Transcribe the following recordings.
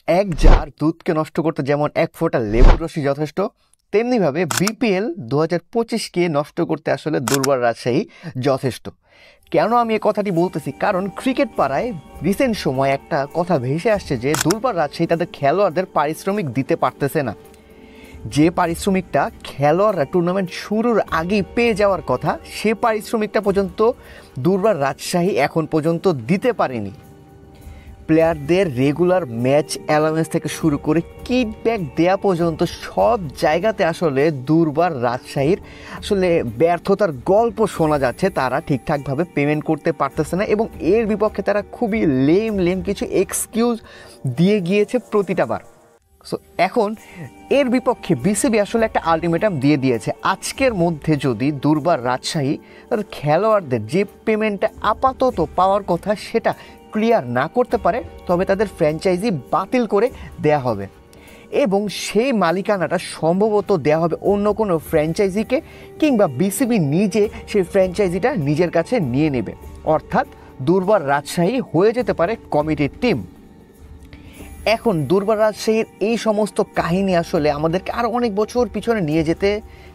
এক জার দুধকে নষ্ট করতে যেমন এক ফোঁটা লেবুর রসই যথেষ্ট, তেমনিভাবে বিপিএল 2025কে নষ্ট করতে আসলে দুর্বার রাজশাহী যথেষ্ট। কেন আমি এই কথাটি বলতেছি? কারণ ক্রিকেট পাড়ায় রিসেন্ট সময় একটা কথা ভেসে আসছে যে দুর্বার রাজশাহী তাদের খেলোয়াড়দের পারিশ্রমিক দিতে পারতেছে না। যে পারিশ্রমিকটা খেলোয়াড়রা টুর্নামেন্ট শুরুর আগেই পেয়ে যাওয়ার কথা, সে পারিশ্রমিকটা পর্যন্ত দুর্বার রাজশাহী এখন পর্যন্ত দিতে পারেনি। প্লেয়ারদের রেগুলার ম্যাচ অ্যালাউন্স থেকে শুরু করে কিকব্যাক দেওয়া পর্যন্ত সব জায়গাতে আসলে দুর্বার রাজশাহীর আসলে ব্যর্থতার গল্প শোনা যাচ্ছে। তারা ঠিকঠাকভাবে পেমেন্ট করতে পারতেছে না এবং এর বিপক্ষে তারা খুবই লেম কিছু এক্সকিউজ দিয়ে গিয়েছে প্রতিটা বার। সো এখন এর বিপক্ষে বিসিবি আসলে একটা আলটিমেটাম দিয়ে দিয়েছে, আজকের মধ্যে যদি দুর্বার রাজশাহী তাদের খেলোয়াড়দের যে পেমেন্টটা আপাতত পাওয়ার কথা সেটা ক্লিয়ার না করতে পারে, তবে তাদের ফ্র্যাঞ্চাইজি বাতিল করে দেয়া হবে এবং সেই মালিকানাটা সম্ভবত দেওয়া হবে অন্য কোনো ফ্র্যাঞ্চাইজিকে, কিংবা বিসিবি নিজে সেই ফ্র্যাঞ্চাইজিটা নিজের কাছে নিয়ে নেবে। অর্থাৎ দুর্বার রাজশাহী হয়ে যেতে পারে কমিটির টিম। এখন দুর্বার রাজশাহীর এই সমস্ত কাহিনী আসলে আমাদেরকে আরও অনেক বছর পিছনে নিয়ে যেতে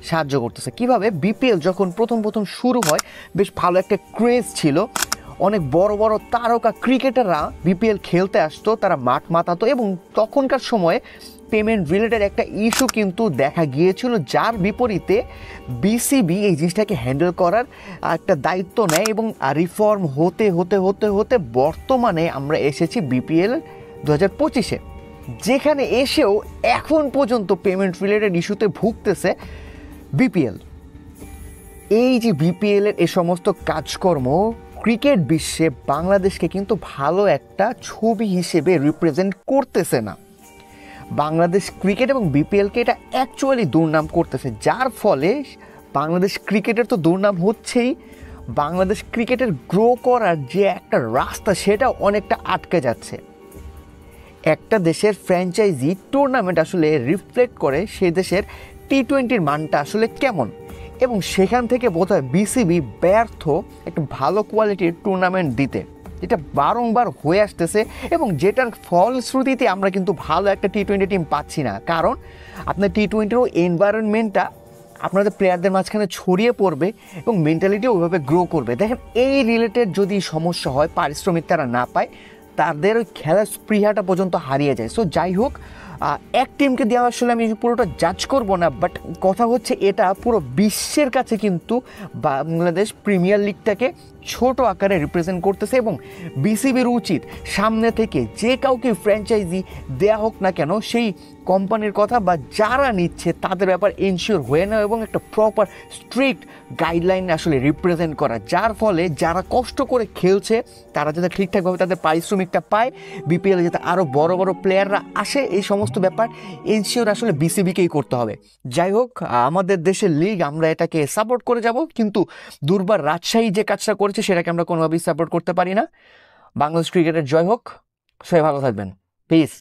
সাহায্য করতেছে। কিভাবে বিপিএল যখন প্রথম শুরু হয়, বেশ ভালো একটা ক্রেজ ছিল, অনেক বড় বড় তারকা ক্রিকেটাররা বিপিএল খেলতে আসতো, তারা মাঠ মাতাতো এবং তখনকার সময়ে পেমেন্ট রিলেটেড একটা ইস্যু কিন্তু দেখা গিয়েছিল, যার বিপরীতে বিসিবি এই জিনিসটাকে হ্যান্ডেল করার একটা দায়িত্ব নেয় এবং রিফর্ম হতে হতে হতে হতে বর্তমানে আমরা এসেছি বিপিএল 2025-এ, যেখানে এসেও এখন পর্যন্ত পেমেন্ট রিলেটেড ইস্যুতে ভুগতেছে বিপিএল। এই যে বিপিএলের এই সমস্ত কাজকর্ম ক্রিকেট বিশ্বে বাংলাদেশকে কিন্তু ভালো একটা ছবি হিসেবে রিপ্রেজেন্ট করতেছে না। বাংলাদেশ ক্রিকেট এবং বিপিএলকে এটা অ্যাকচুয়ালি দুর্নাম করতেছে, যার ফলে বাংলাদেশ ক্রিকেটের তো দুর্নাম হচ্ছেই, বাংলাদেশ ক্রিকেটের গ্রো করার যে একটা রাস্তা সেটা অনেকটা আটকে যাচ্ছে। একটা দেশের ফ্র্যাঞ্চাইজি টুর্নামেন্ট আসলে রিফ্লেক্ট করে সেই দেশের টি-20-র মানটা আসলে কেমন, এবং সেখান থেকে বোধহয় বিসিবি ব্যর্থ একটা ভালো কোয়ালিটির টুর্নামেন্ট দিতে, যেটা বারংবার হয়ে আসতেছে এবং যেটার ফলশ্রুতিতে আমরা কিন্তু ভালো একটা টি-20 টিম পাচ্ছি না। কারণ আপনার টি-20ও এনভায়রনমেন্টটা আপনাদের প্লেয়ারদের মাঝখানে ছড়িয়ে পড়বে এবং মেন্টালিটিও ওইভাবে গ্রো করবে। দেখেন, এই রিলেটেড যদি সমস্যা হয়, পারিশ্রমিক তারা না পায়, তাদের ওই খেলার স্পৃহাটা পর্যন্ত হারিয়ে যায়। সো যাই হোক, এক টিমকে দেওয়া আসলে আমি পুরোটা জাজ করব না, বাট কথা হচ্ছে এটা পুরো বিশ্বের কাছে কিন্তু বাংলাদেশ প্রিমিয়ার লিগটাকে ছোট আকারে রিপ্রেজেন্ট করতেছে এবং বিসিবির উচিত সামনে থেকে যে কাউকে ফ্র্যাঞ্চাইজি দেয়া হোক না কেন, সেই কোম্পানির কথা বা যারা নিচ্ছে তাদের ব্যাপার এনশিওর হয়ে নেওয়া এবং একটা প্রপার স্ট্রিক্ট গাইডলাইন আসলে রিপ্রেজেন্ট করা, যার ফলে যারা কষ্ট করে খেলছে তারা যাতে ঠিকঠাকভাবে তাদের পারিশ্রমিকটা পায়, বিপিএলে যাতে আরও বড় বড় প্লেয়াররা আসে, এই সমস্ত ব্যাপার এনশিওর আসলে বিসিবিকেই করতে হবে। যাই হোক, আমাদের দেশের লিগ, আমরা এটাকে সাপোর্ট করে যাব, কিন্তু দুর্বার রাজশাহী যে কাজটা করেছে সেটাকে আমরা কোনোভাবেই সাপোর্ট করতে পারি না। বাংলাদেশ ক্রিকেটের জয় হোক, সবাই ভালো থাকবেন, পিস।